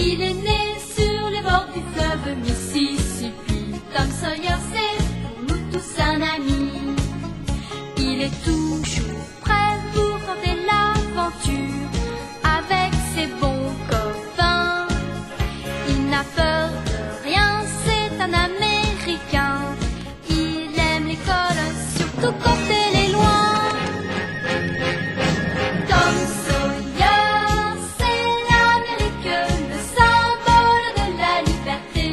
Il est né sur les bords du fleuve Mississippi. Tom Sawyer, c'est pour nous tous un ami. Il est toujours prêt pour tenter l'aventure avec ses bons copains. Il n'a peur de rien, c'est un Américain. Il aime l'école, surtout quand elle est loin. Tom Sawyer, c'est l'Amérique, le symbole de la liberté.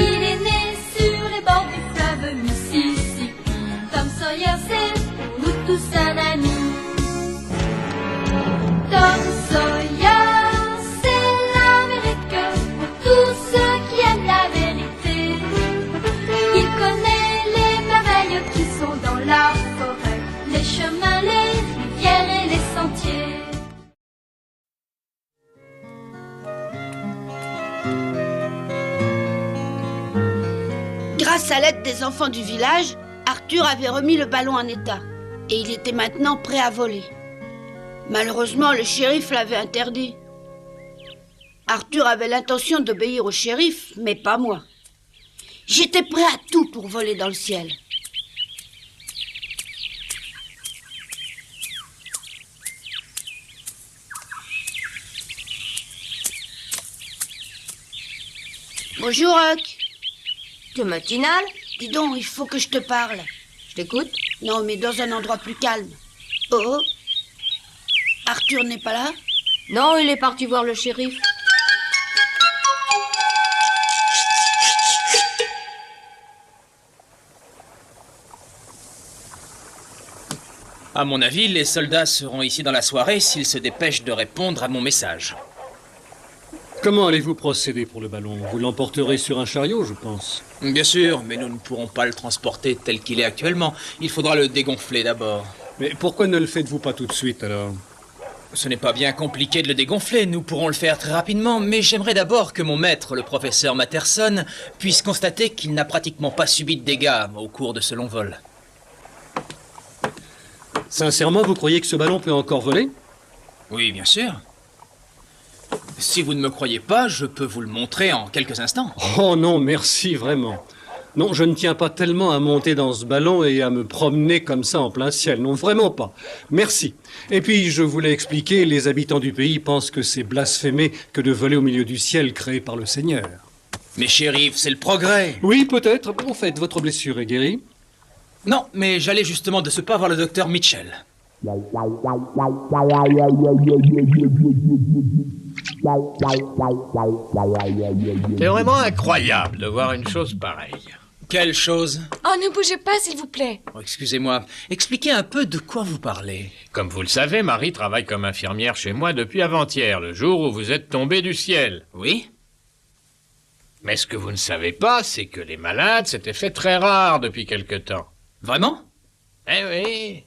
Il est né sur les bords du fleuve Mississippi. Tom Sawyer, c'est pour nous tous un ami. Tom Sawyer, c'est l'Amérique pour tous ceux qui aiment la vérité. Il connaît les merveilles qui sont dans la forêt, les chemins, les rivières et les sentiers. Grâce à l'aide des enfants du village, Arthur avait remis le ballon en état et il était maintenant prêt à voler. Malheureusement, le shérif l'avait interdit. Arthur avait l'intention d'obéir au shérif, mais pas moi. J'étais prêt à tout pour voler dans le ciel. Bonjour, Huck. T'es matinale? Dis donc, il faut que je te parle. Je t'écoute. Non, mais dans un endroit plus calme. Oh, Arthur n'est pas là? Non, il est parti voir le shérif. À mon avis, les soldats seront ici dans la soirée s'ils se dépêchent de répondre à mon message. Comment allez-vous procéder pour le ballon? Vous l'emporterez sur un chariot, je pense. Bien sûr, mais nous ne pourrons pas le transporter tel qu'il est actuellement. Il faudra le dégonfler d'abord. Mais pourquoi ne le faites-vous pas tout de suite, alors? Ce n'est pas bien compliqué de le dégonfler, nous pourrons le faire très rapidement, mais j'aimerais d'abord que mon maître, le professeur Matterson, puisse constater qu'il n'a pratiquement pas subi de dégâts au cours de ce long vol. Sincèrement, vous croyez que ce ballon peut encore voler? Oui, bien sûr. Si vous ne me croyez pas, je peux vous le montrer en quelques instants. Oh non, merci, vraiment. Non, je ne tiens pas tellement à monter dans ce ballon et à me promener comme ça en plein ciel. Non, vraiment pas. Merci. Et puis, je voulais expliquer, les habitants du pays pensent que c'est blasphémé que de voler au milieu du ciel créé par le Seigneur. Mais shérif, c'est le progrès. Oui, peut-être. En fait, votre blessure est guérie? Non, mais j'allais justement de ce pas voir le docteur Mitchell. C'est vraiment incroyable de voir une chose pareille. Quelle chose? Oh, ne bougez pas, s'il vous plaît. Oh, excusez-moi, expliquez un peu de quoi vous parlez. Comme vous le savez, Marie travaille comme infirmière chez moi depuis avant-hier, le jour où vous êtes tombé du ciel. Oui? Mais ce que vous ne savez pas, c'est que les malades s'étaient fait très rares depuis quelque temps. Vraiment? Eh oui.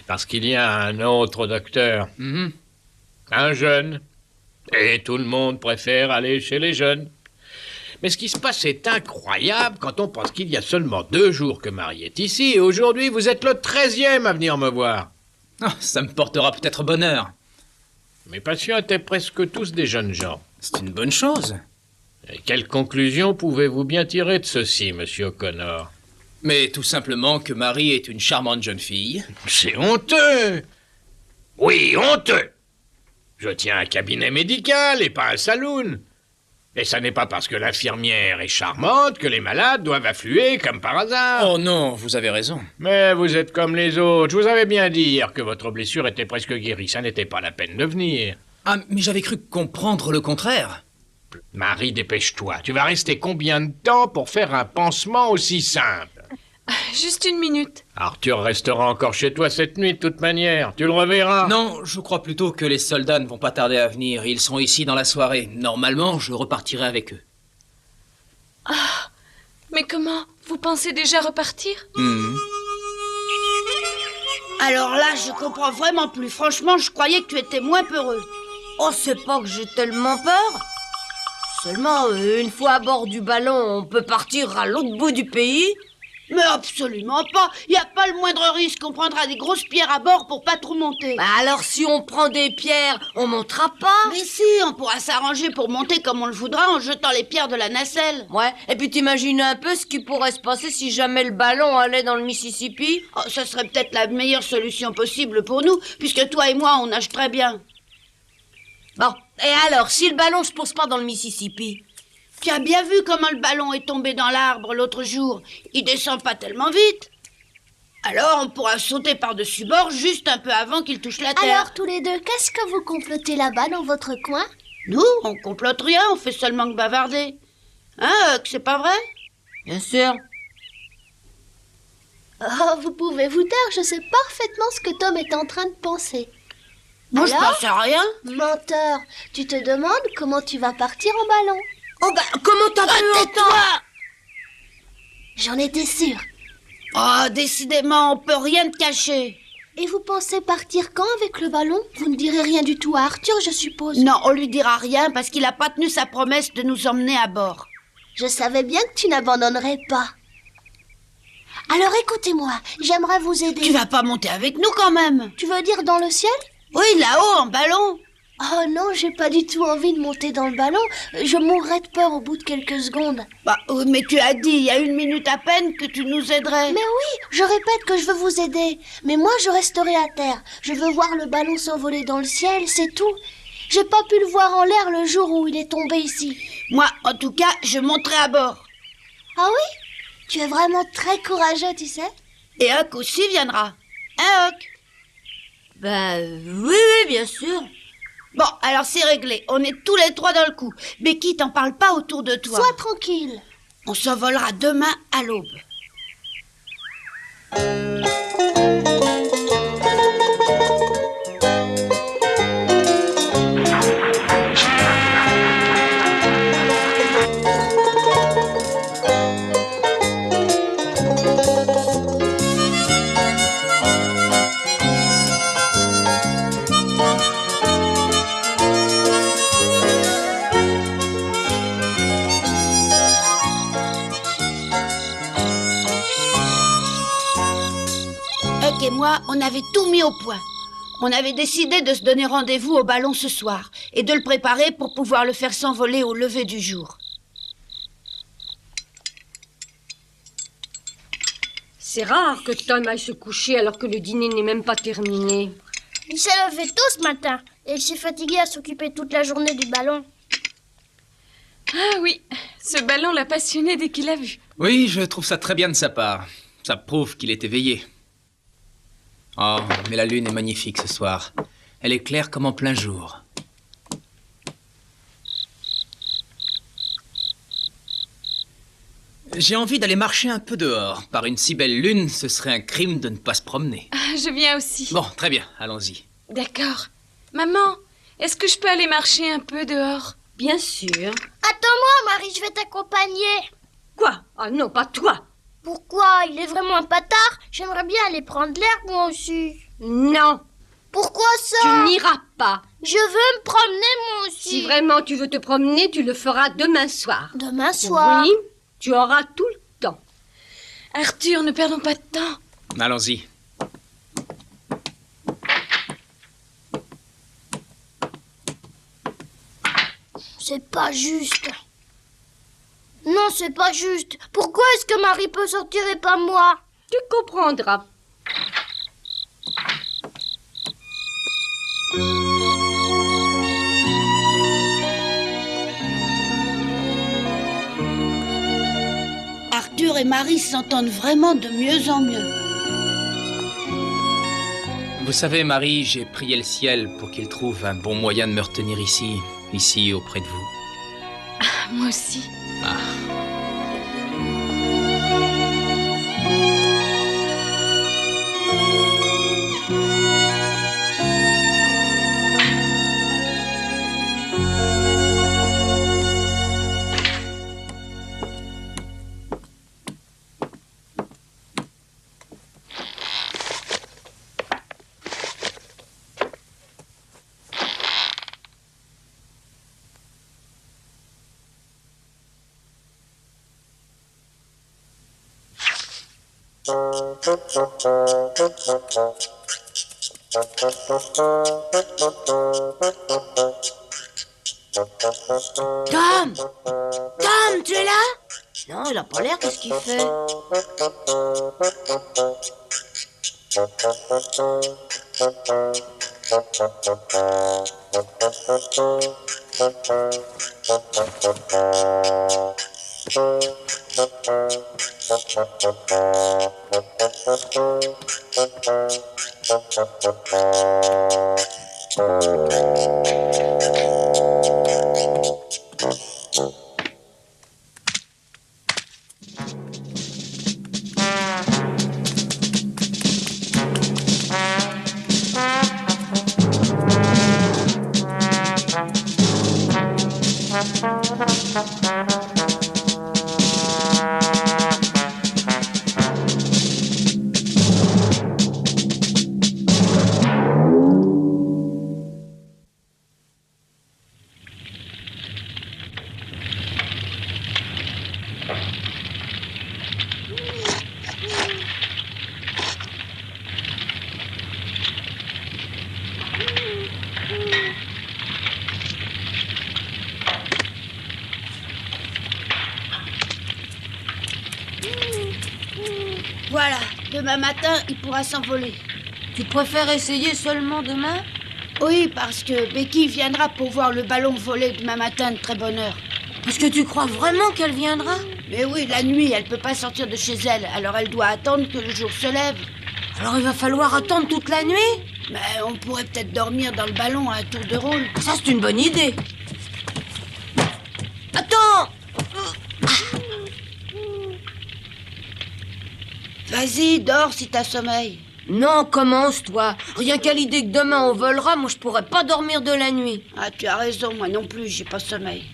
Parce qu'il y a un autre docteur. Un jeune. Et tout le monde préfère aller chez les jeunes. Mais ce qui se passe est incroyable quand on pense qu'il y a seulement 2 jours que Marie est ici, et aujourd'hui vous êtes le 13e à venir me voir. Oh, ça me portera peut-être bonheur. Mes patients étaient presque tous des jeunes gens. C'est une bonne chose. Et quelle conclusion pouvez-vous bien tirer de ceci, monsieur O'Connor? Mais tout simplement que Marie est une charmante jeune fille. C'est honteux! Oui, honteux! Je tiens un cabinet médical et pas un saloon. Et ça n'est pas parce que l'infirmière est charmante que les malades doivent affluer comme par hasard. Oh non, vous avez raison. Mais vous êtes comme les autres. Je vous avais bien dit hier que votre blessure était presque guérie. Ça n'était pas la peine de venir. Ah, mais j'avais cru comprendre le contraire. Marie, dépêche-toi. Tu vas rester combien de temps pour faire un pansement aussi simple? Juste une minute. Arthur restera encore chez toi cette nuit de toute manière. Tu le reverras. Non, je crois plutôt que les soldats ne vont pas tarder à venir. Ils sont ici dans la soirée. Normalement, je repartirai avec eux. Ah, mais comment? Vous pensez déjà repartir? Alors là, je comprends vraiment plus. Franchement, je croyais que tu étais moins peureux. Oh, c'est pas que j'ai tellement peur. Seulement, une fois à bord du ballon, on peut partir à l'autre bout du pays. Mais absolument pas. Il n'y a pas le moindre risque. On prendra des grosses pierres à bord pour pas trop monter. Bah alors si on prend des pierres, on montera pas. Mais si, on pourra s'arranger pour monter comme on le voudra en jetant les pierres de la nacelle. Ouais, et puis t'imagines un peu ce qui pourrait se passer si jamais le ballon allait dans le Mississippi? Oh, ça serait peut-être la meilleure solution possible pour nous, puisque toi et moi, on nage très bien. Bon, et alors, si le ballon se pose pas dans le Mississippi? Tu as bien vu comment le ballon est tombé dans l'arbre l'autre jour. Il descend pas tellement vite. Alors, on pourra sauter par-dessus bord juste un peu avant qu'il touche la terre. Alors, tous les deux, qu'est-ce que vous complotez là-bas dans votre coin? Nous, on complote rien, on fait seulement que bavarder. Hein, Huck, c'est pas vrai? Bien sûr. Oh, vous pouvez vous taire, je sais parfaitement ce que Tom est en train de penser. Moi, je Alors pense à rien. Menteur, tu te demandes comment tu vas partir en ballon? Oh bah, comment t'as pu entendre? Tais-toi! J'en étais sûre. Oh, décidément, on peut rien te cacher. Et vous pensez partir quand avec le ballon? Vous ne direz rien du tout à Arthur, je suppose. Non, on lui dira rien parce qu'il a pas tenu sa promesse de nous emmener à bord. Je savais bien que tu n'abandonnerais pas. Alors écoutez-moi, j'aimerais vous aider. Tu vas pas monter avec nous quand même? Tu veux dire dans le ciel? Oui, là-haut, en ballon. Oh non, j'ai pas du tout envie de monter dans le ballon. Je mourrais de peur au bout de quelques secondes. Bah, oui, mais tu as dit il y a 1 minute à peine que tu nous aiderais. Mais oui, je répète que je veux vous aider. Mais moi, je resterai à terre. Je veux voir le ballon s'envoler dans le ciel, c'est tout. J'ai pas pu le voir en l'air le jour où il est tombé ici. Moi, en tout cas, je monterai à bord. Ah oui? Tu es vraiment très courageux, tu sais. Et Huck aussi viendra. Hein, Huck? Bah, oui, bien sûr. Bon, alors c'est réglé. On est tous les 3 dans le coup. Becky, t'en parle pas autour de toi. Sois tranquille. On s'envolera demain à l'aube. Huck et moi, on avait tout mis au point. On avait décidé de se donner rendez-vous au ballon ce soir et de le préparer pour pouvoir le faire s'envoler au lever du jour. C'est rare que Tom aille se coucher alors que le dîner n'est même pas terminé. Il s'est levé tôt ce matin et il s'est fatigué à s'occuper toute la journée du ballon. Ah oui, ce ballon l'a passionné dès qu'il l'a vu. Oui, je trouve ça très bien de sa part. Ça prouve qu'il est éveillé. Oh, mais la lune est magnifique ce soir. Elle est claire comme en plein jour. J'ai envie d'aller marcher un peu dehors. Par une si belle lune, ce serait un crime de ne pas se promener. Ah, je viens aussi. Bon, très bien, allons-y. D'accord. Maman, est-ce que je peux aller marcher un peu dehors? Bien sûr. Attends-moi, Marie, je vais t'accompagner. Quoi? Ah non, pas toi. Pourquoi? Il est vraiment un patard. J'aimerais bien aller prendre l'air, moi aussi. Non, Pourquoi tu ça? n'iras pas. Je veux me promener, moi aussi. Si vraiment tu veux te promener, tu le feras demain soir. Demain soir. Oui, tu auras tout le temps. Arthur, ne perdons pas de temps. Allons-y. C'est pas juste. Non, c'est pas juste. Pourquoi est-ce que Marie peut sortir et pas moi? Tu comprendras. Arthur et Marie s'entendent vraiment de mieux en mieux. Vous savez, Marie, j'ai prié le ciel pour qu'il trouve un bon moyen de me retenir ici auprès de vous. Moi aussi. Ah. Tom! Tom, tu es là? Non, il a pas l'air, qu'est-ce qu'il fait? Voilà, demain matin, il pourra s'envoler. Tu préfères essayer seulement demain? Oui, parce que Becky viendra pour voir le ballon voler demain matin de très bonne heure. Parce que tu crois vraiment qu'elle viendra? Mais oui, la nuit, elle peut pas sortir de chez elle, alors elle doit attendre que le jour se lève. Alors il va falloir attendre toute la nuit? Mais on pourrait peut-être dormir dans le ballon à tour de rôle. Ça, c'est une bonne idée. Attends! Vas-y, dors si t'as sommeil. Non, commence, toi. Rien qu'à l'idée que demain on volera, moi je pourrais pas dormir de la nuit. Ah, tu as raison, moi non plus, j'ai pas sommeil.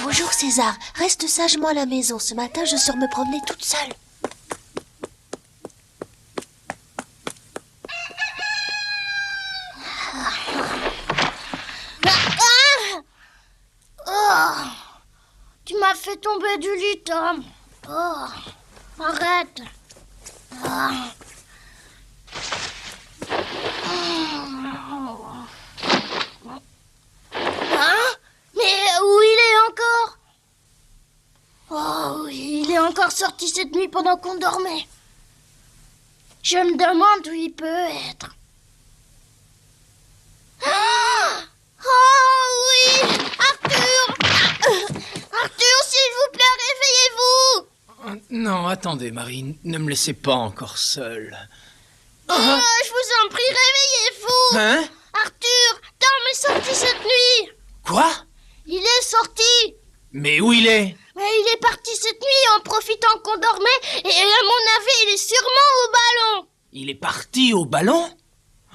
Bonjour César, reste sagement à la maison. Ce matin, je sors me promener toute seule. Tu m'as fait tomber du lit, Tom. Oh, arrête. Mais où il est encore? Oh, oui, il est encore sorti cette nuit pendant qu'on dormait. Je me demande où il peut être. Oh oui, Arthur! Arthur, s'il vous plaît, réveillez-vous! Non, attendez, Marie, ne me laissez pas encore seule. Je vous en prie, réveillez-vous! Hein? Arthur, Tom est sorti cette nuit! Quoi? Il est sorti! Mais où il est? Mais il est parti cette nuit en profitant qu'on dormait et à mon avis, il est sûrement au ballon! Il est parti au ballon?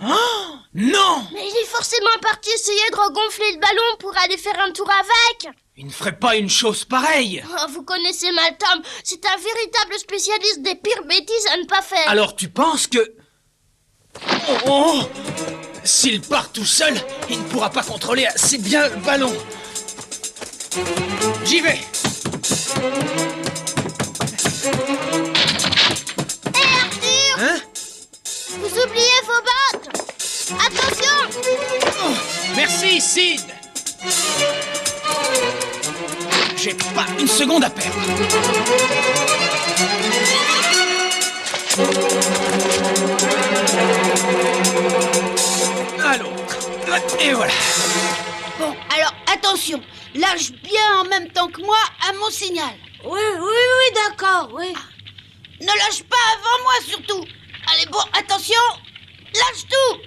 Oh, non! Mais il est forcément parti essayer de regonfler le ballon pour aller faire un tour avec! Il ne ferait pas une chose pareille! Oh, vous connaissez mal Tom, c'est un véritable spécialiste des pires bêtises à ne pas faire! Alors tu penses que... Oh! S'il part tout seul, il ne pourra pas contrôler assez bien le ballon. J'y vais! Hé Arthur! Hein? Vous oubliez vos bottes! Attention! Oh, merci, Sid! J'ai pas une seconde à perdre. À l'autre. Et voilà. Bon, alors attention, lâche bien en même temps que moi à mon signal. Oui, d'accord, oui. Ne lâche pas avant moi surtout. Allez, bon, attention, lâche tout.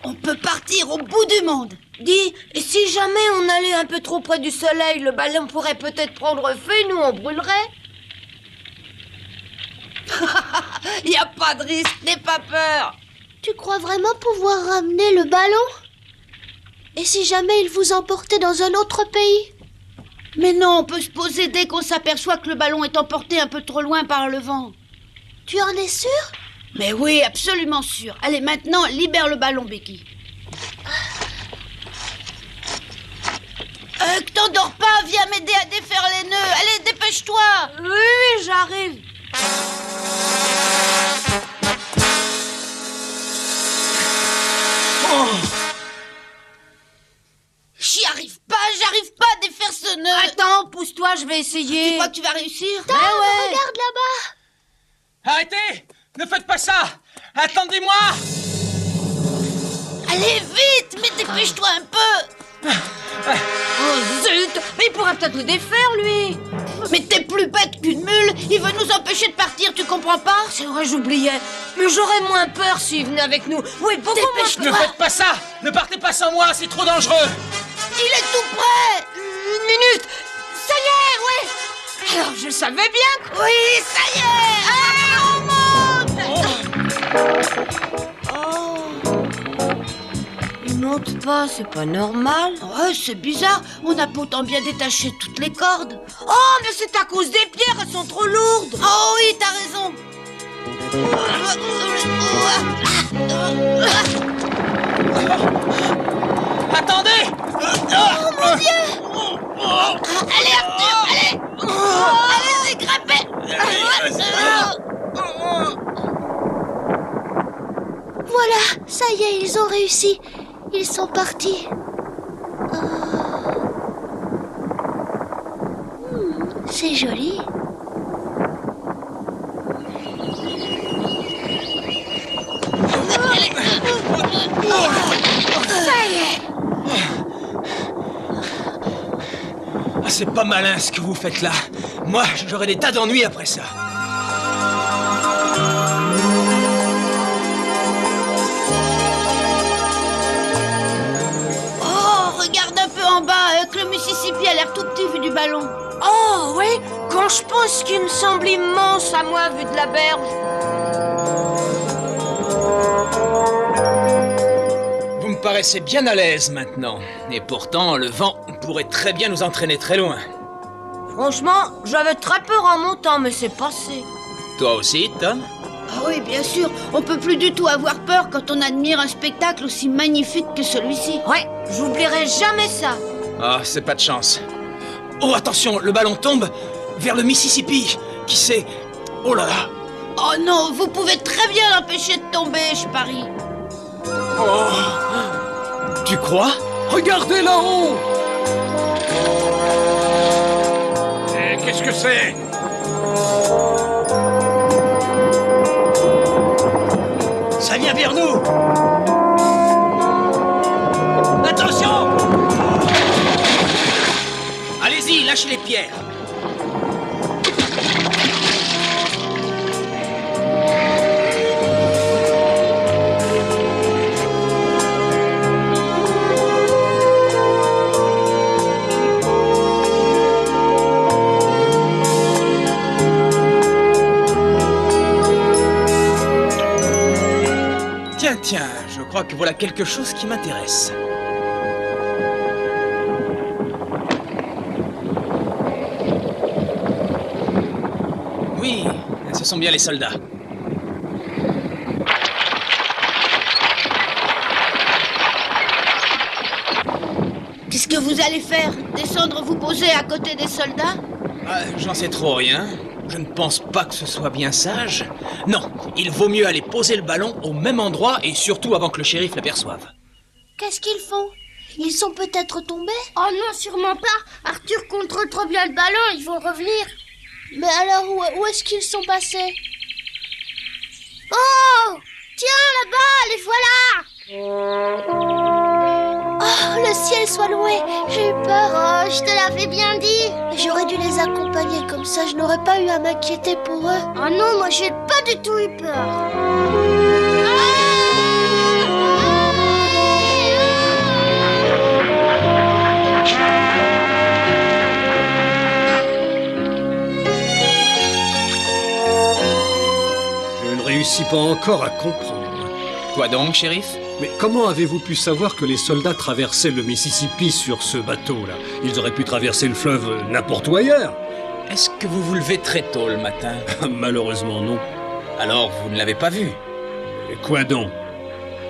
On peut partir au bout du monde. Dis, et si jamais on allait un peu trop près du soleil, le ballon pourrait peut-être prendre feu et nous on brûlerait? Il n'y a pas de risque, n'aie pas peur. Tu crois vraiment pouvoir ramener le ballon? Et si jamais il vous emportait dans un autre pays? Mais non, on peut se poser dès qu'on s'aperçoit que le ballon est emporté un peu trop loin par le vent. Tu en es sûr? Mais oui, absolument sûr. Allez, maintenant, libère le ballon, Becky. Que t'endors pas, viens m'aider à défaire les nœuds. Allez, dépêche-toi. Oui, j'arrive. J'arrive pas à défaire ce nœud. Attends, pousse-toi, je vais essayer. Tu crois que tu vas réussir? Tom, regarde là-bas. Arrêtez! Ne faites pas ça! Attendez-moi! Allez, vite, mais dépêche-toi un peu. Oh zut! Mais il pourrait peut-être le défaire, lui. Mais t'es plus bête qu'une mule. Il veut nous empêcher de partir, tu comprends pas? C'est vrai, j'oubliais. Mais j'aurais moins peur s'il venait avec nous. Oui, beaucoup moins Ne peur. faites pas ça! Ne partez pas sans moi, c'est trop dangereux! Il est tout prêt. Une minute. Ça y est, ouais. Alors, je savais bien que... Oui, ça y est. Allez, on monte. Il monte pas, c'est pas normal. Ouais, c'est bizarre. On a pourtant bien détaché toutes les cordes. Oh, mais c'est à cause des pierres, elles sont trop lourdes. Oh oui, t'as raison. Attendez! Oh mon Dieu! Allez, Arthur, allez! Allez, grimpez! Voilà, ça y est, ils ont réussi. Ils sont partis. C'est joli. Ça y est! Ah, c'est pas malin ce que vous faites là. Moi, j'aurais des tas d'ennuis après ça. Oh, regarde un peu en bas, que le Mississippi a l'air tout petit vu du ballon. Oh, oui, quand je pense qu'il me semble immense à moi, vu de la berge. Vous me paraissez bien à l'aise maintenant. Et pourtant, le vent pourrait très bien nous entraîner très loin. Franchement, j'avais très peur en montant, mais c'est passé. Toi aussi, Tom? Ah oui, bien sûr, on peut plus du tout avoir peur quand on admire un spectacle aussi magnifique que celui-ci. Ouais, j'oublierai jamais ça. Ah, c'est pas de chance. Oh, attention, le ballon tombe vers le Mississippi. Qui sait? Oh là là! Oh non, vous pouvez très bien l'empêcher de tomber, je parie. Oh! Tu crois? Regardez là-haut! Qu'est-ce que c'est? Ça vient vers nous! Attention! Allez-y, lâchez les pierres! Tiens, je crois que voilà quelque chose qui m'intéresse. Oui, ce sont bien les soldats. Qu'est-ce que vous allez faire? Descendre vous poser à côté des soldats? J'en sais trop rien. Je ne pense pas que ce soit bien sage. Non, il vaut mieux aller poser le ballon au même endroit et surtout avant que le shérif l'aperçoive. Qu'est-ce qu'ils font? Ils sont peut-être tombés? Oh non, sûrement pas. Arthur contrôle trop bien le ballon, ils vont revenir. Mais alors, où est-ce qu'ils sont passés? Oh! Tiens, là-bas, les voilà! Oh, le ciel soit loué! J'ai eu peur. Oh, je te l'avais bien dit. J'aurais dû les accompagner, comme ça je n'aurais pas eu à m'inquiéter pour eux. Oh non, moi j'ai pas du tout eu peur. Je ne réussis pas encore à comprendre. Quoi donc, shérif? Mais comment avez-vous pu savoir que les soldats traversaient le Mississippi sur ce bateau-là? Ils auraient pu traverser le fleuve n'importe où ailleurs. Est-ce que vous vous levez très tôt le matin? Malheureusement, non. Alors, vous ne l'avez pas vu? Et quoi donc?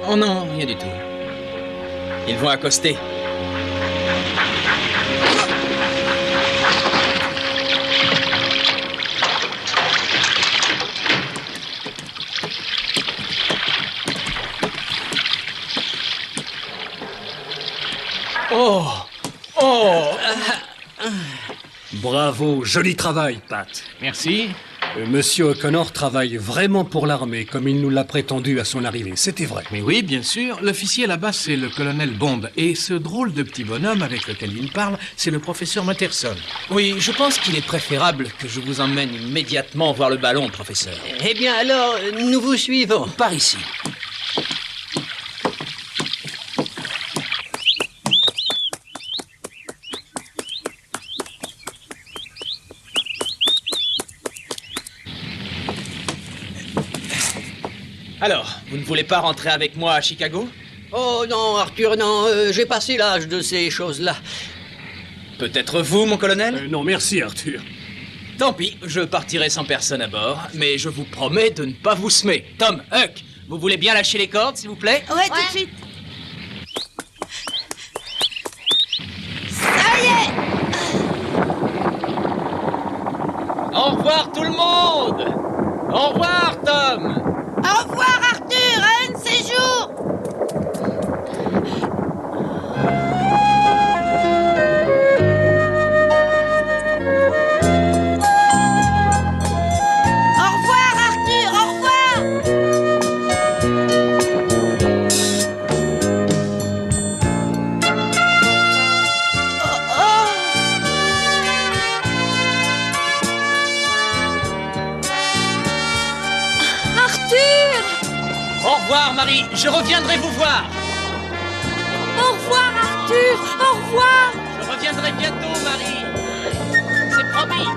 Oh non, rien du tout. Ils vont accoster. Oh! Oh! Bravo, joli travail, Pat. Merci. Monsieur O'Connor travaille vraiment pour l'armée, comme il nous l'a prétendu à son arrivée. C'était vrai. Mais oui, bien sûr. L'officier là-bas, c'est le colonel Bond. Et ce drôle de petit bonhomme avec lequel il parle, c'est le professeur Matterson. Oui, je pense qu'il est préférable que je vous emmène immédiatement voir le ballon, professeur. Eh bien alors, nous vous suivons. Par ici. Alors, vous ne voulez pas rentrer avec moi à Chicago? Oh non, Arthur, non, j'ai passé l'âge de ces choses-là. Peut-être vous, mon colonel? Non, merci, Arthur. Tant pis, je partirai sans personne à bord, mais je vous promets de ne pas vous semer. Tom, Huck, vous voulez bien lâcher les cordes, s'il vous plaît? Ouais, tout de suite. Ça y est! Au revoir, tout le monde! Au revoir, Tom! Au revoir, Arthur, à un de ces jours! Au revoir, Arthur, au revoir! Oh, oh. Au revoir, Marie. Je reviendrai vous voir. Au revoir, Arthur. Au revoir. Je reviendrai bientôt, Marie. C'est promis.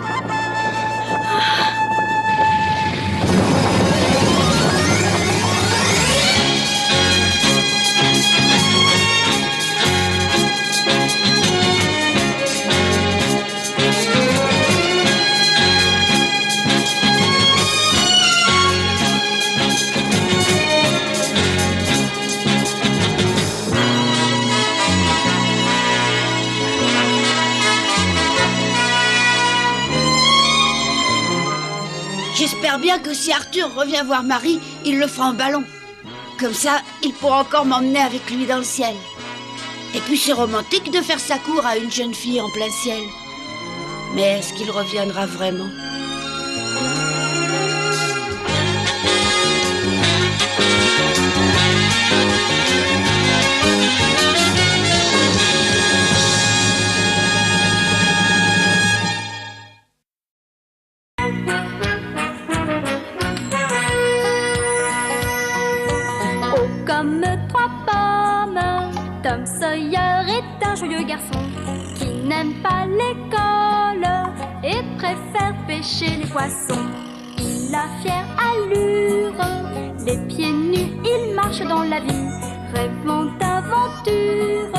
J'espère bien que si Arthur revient voir Marie, il le fera en ballon. Comme ça, il pourra encore m'emmener avec lui dans le ciel. Et puis c'est romantique de faire sa cour à une jeune fille en plein ciel. Mais est-ce qu'il reviendra vraiment ? Comme trois pommes, Tom Sawyer est un joyeux garçon qui n'aime pas l'école et préfère pêcher les poissons. Il a fière allure, les pieds nus, il marche dans la vie, rêvant d'aventure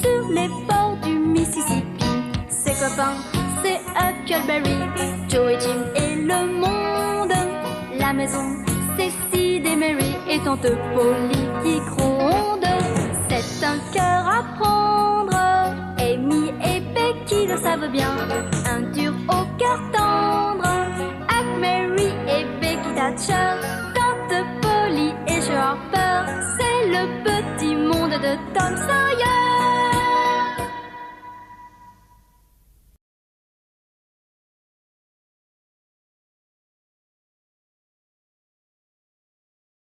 sur les bords du Mississippi. Ses copains, c'est Huckleberry, Joe et Jim et le monde. La maison, c'est Sid et Mary et tante Polly qui gronde. C'est un cœur à prendre, Amy et Becky le savent bien. Un dur au cœur tendre, Huck, Mary et Becky Thatcher. Tante Polly et Joe Harper, c'est le petit monde de Tom Sawyer.